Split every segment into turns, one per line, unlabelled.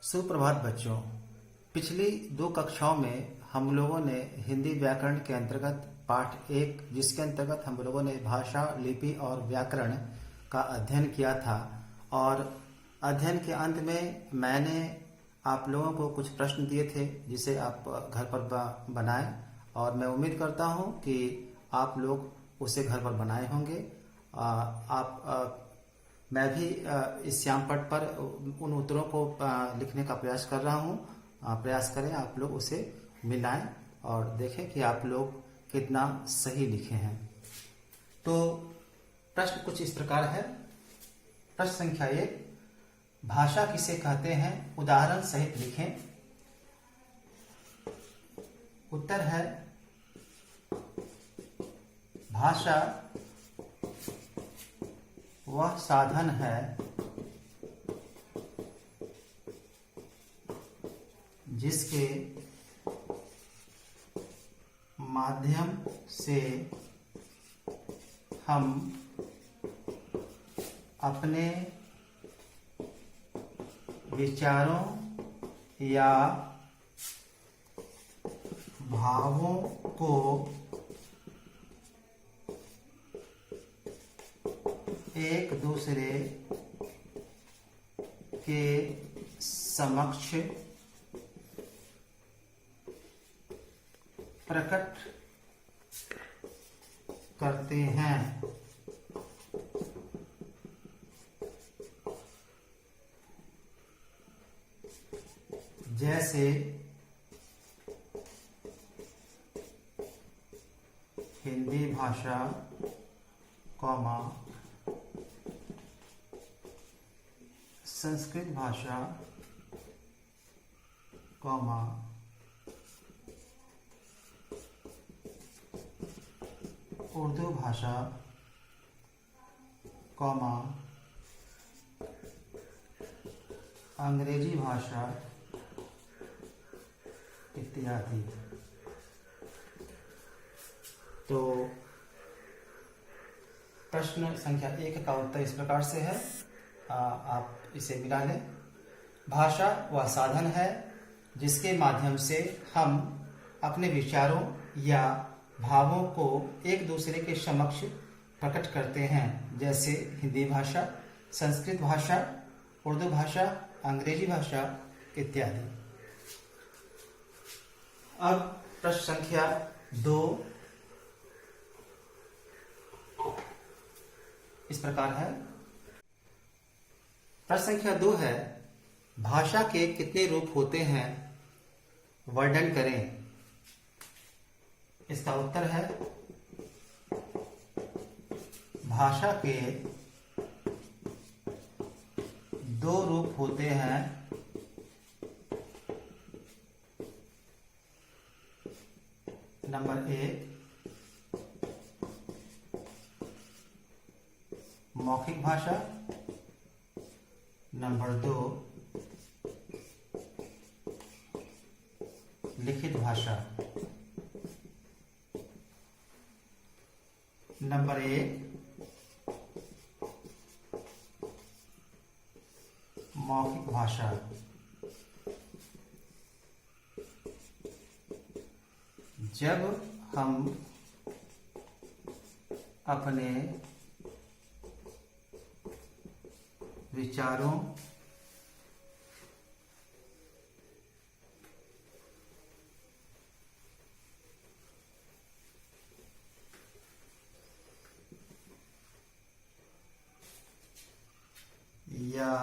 सुप्रभात बच्चों। पिछली दो कक्षाओं में हम लोगों ने हिंदी व्याकरण के अंतर्गत पाठ 1, जिसके अंतर्गत हम लोगों ने भाषा, लिपि और व्याकरण का अध्ययन किया था, और अध्ययन के अंत में मैंने आप लोगों को कुछ प्रश्न दिए थे जिसे आप घर पर बनाएं, और मैं उम्मीद करता हूं कि आप लोग उसे घर पर बनाए होंगे। मैं भी इस श्यामपट्ट पर उन उत्तरों को लिखने का प्रयास कर रहा हूँ। प्रयास करें, आप लोग उसे मिलाएं और देखें कि आप लोग कितना सही लिखे हैं। तो प्रश्न कुछ इस प्रकार है। प्रश्न संख्या 1, भाषा किसे कहते हैं, उदाहरण सहित लिखें। उत्तर है, भाषा वह साधन है जिसके माध्यम से हम अपने विचारों या भावों को एक दूसरे के समक्ष प्रकट करते हैं। जैसे हिंदी भाषा, संस्कृत भाषा, उर्दू भाषा, अंग्रेजी भाषा इत्यादि। तो प्रश्न संख्या 1 का उत्तर इस प्रकार से है, आप इसे मिला लें। भाषा वह साधन है जिसके माध्यम से हम अपने विचारों या भावों को एक दूसरे के समक्ष प्रकट करते हैं, जैसे हिंदी भाषा, संस्कृत भाषा, उर्दू भाषा, अंग्रेजी भाषा इत्यादि। अब प्रश्न संख्या 2 इस प्रकार है। प्रश्न संख्या 2 है, भाषा के कितने रूप होते हैं, वर्णन करें। इसका उत्तर है, भाषा के 2 रूप होते हैं। नंबर 1, मौखिक भाषा। नंबर 2, लिखित भाषा। नंबर 1, मौखिक भाषा। जब हम अपने विचारों या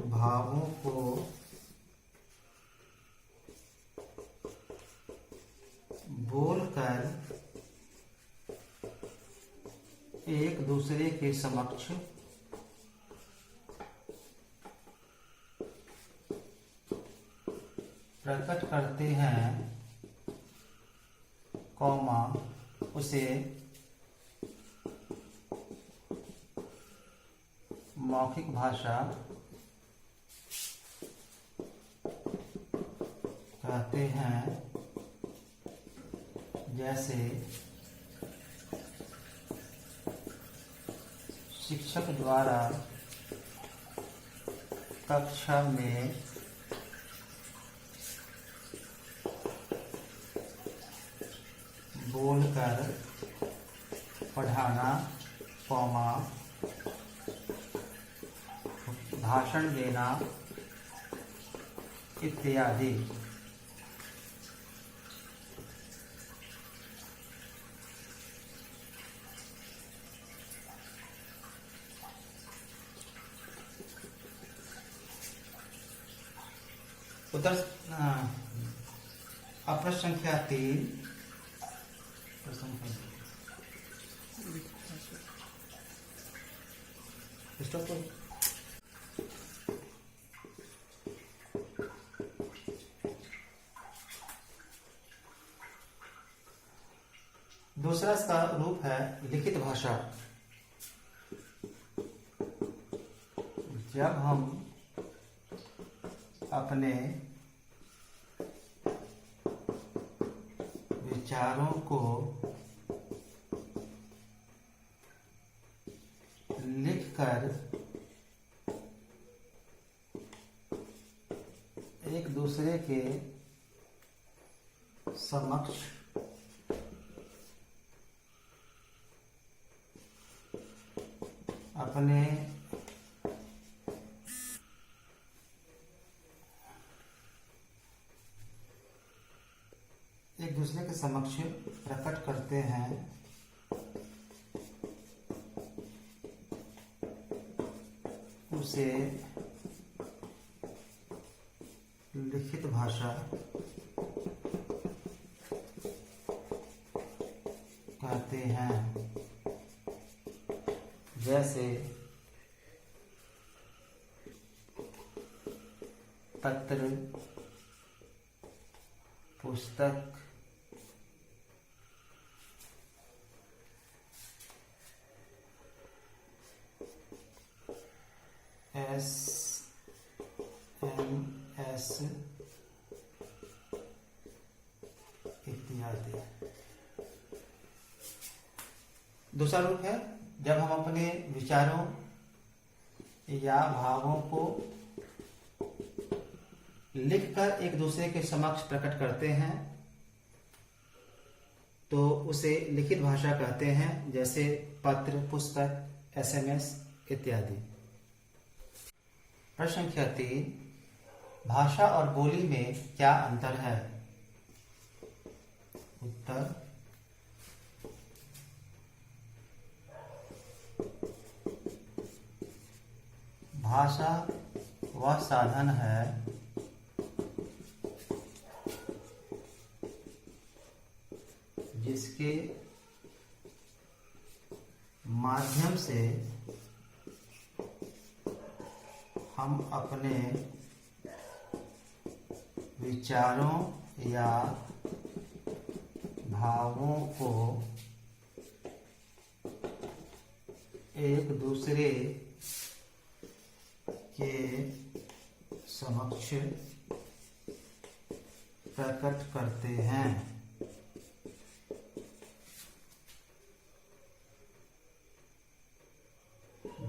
भावों को बोलकर एक दूसरे के समक्ष प्रकट करते हैं, उसे मौखिक भाषा कहते हैं। जैसे शिक्षक द्वारा कक्षा में बोलकर पढ़ाना, कॉमा, भाषण देना इत्यादि। उत्तर प्रश्न संख्या 3। स्टॉप करो। दूसरा इसका रूप है लिखित भाषा। जब हम अपने विचारों को लिखकर एक दूसरे के समक्ष अपने एक दूसरे के समक्ष प्रकट करते हैं, उसे लिखित भाषा कहते हैं। जैसे पत्र, पुस्तक, SMS इत्यादि। दूसरा रूप है जब हम अपने विचारों या भावों को लिखकर एक दूसरे के समक्ष प्रकट करते हैं तो उसे लिखित भाषा कहते हैं, जैसे पत्र, पुस्तक, SMS इत्यादि। प्रश्न संख्या 3, भाषा और बोली में क्या अंतर है? उत्तर भाषा वह साधन है जिसके माध्यम से हम अपने विचारों या भावों को एक दूसरे के समक्ष प्रकट करते हैं।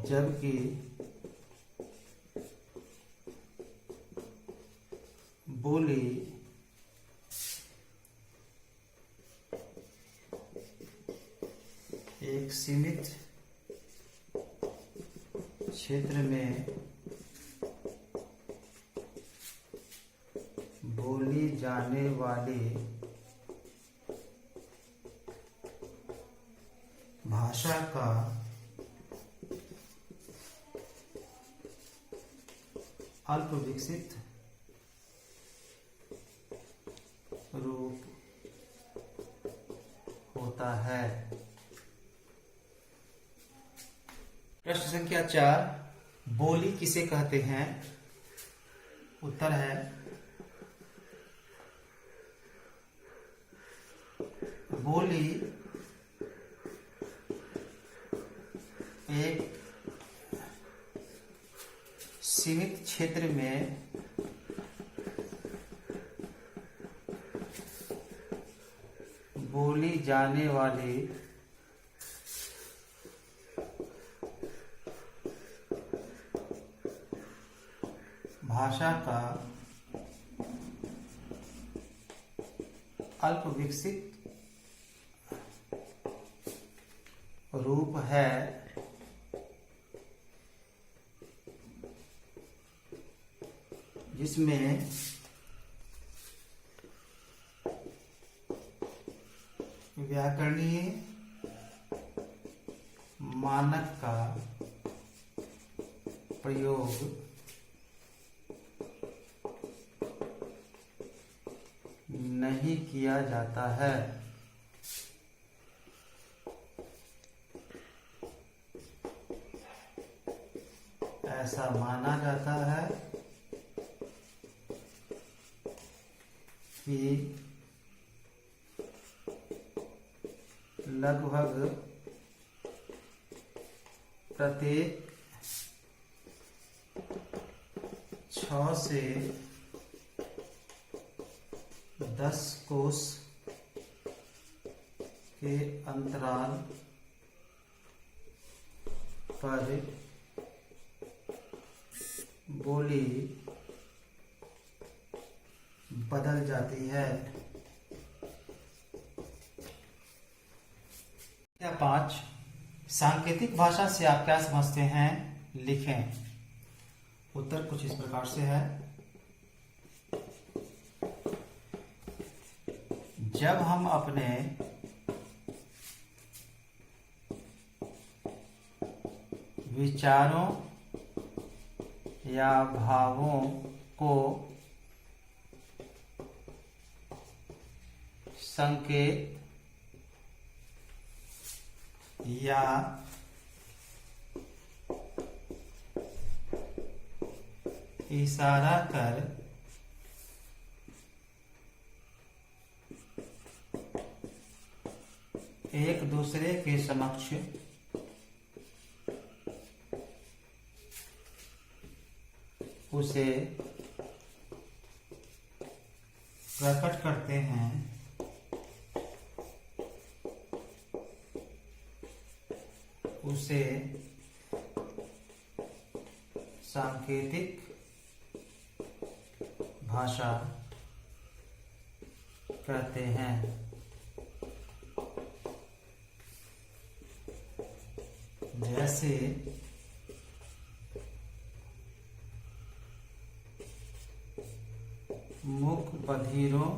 जबकि बोली एक सीमित क्षेत्र में बोली जाने वाली भाषा का अल्प विकसित रूप होता है। प्रश्न संख्या 4, बोली किसे कहते हैं? उत्तर है बोली एक सीमित क्षेत्र में बोली जाने वाली भाषा का अल्प विकसित रूप है जिसमें व्याकरणीय मानक का प्रयोग नहीं किया जाता है। ऐसा माना जाता है कि लगभग प्रत्येक 6 से 10 कोस के अंतराल पर बोली बदल जाती है। 5 सांकेतिक भाषा से आप क्या समझते हैं, लिखें। उत्तर कुछ इस प्रकार से है। जब हम अपने विचारों या भावों को संकेत या इशारा कर एक दूसरे के समक्ष उसे प्रकट करते हैं, उसे सांकेतिक भाषा कहते हैं। जैसे मुख बधिरों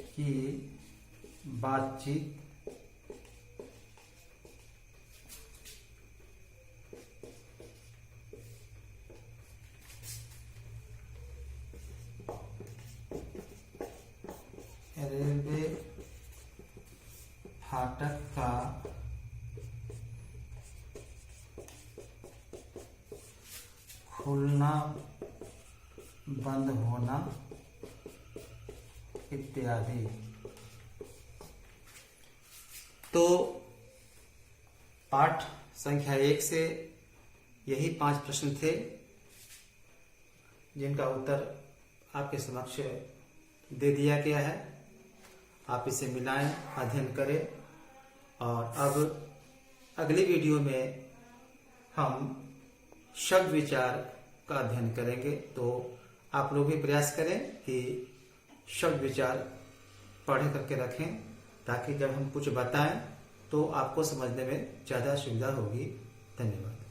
की बातचीत रेलवे फाटक का खुलना बंद होना इत्यादि। तो पाठ संख्या 1 से यही 5 प्रश्न थे जिनका उत्तर आपके समक्ष दे दिया गया है। आप इसे मिलाएं, अध्ययन करें और अब अगली वीडियो में हम शब्द विचार का अध्ययन करेंगे। तो आप लोग भी प्रयास करें कि शब्द विचार पढ़ करके रखें ताकि जब हम कुछ बताएं तो आपको समझने में ज़्यादा सुविधा होगी। धन्यवाद।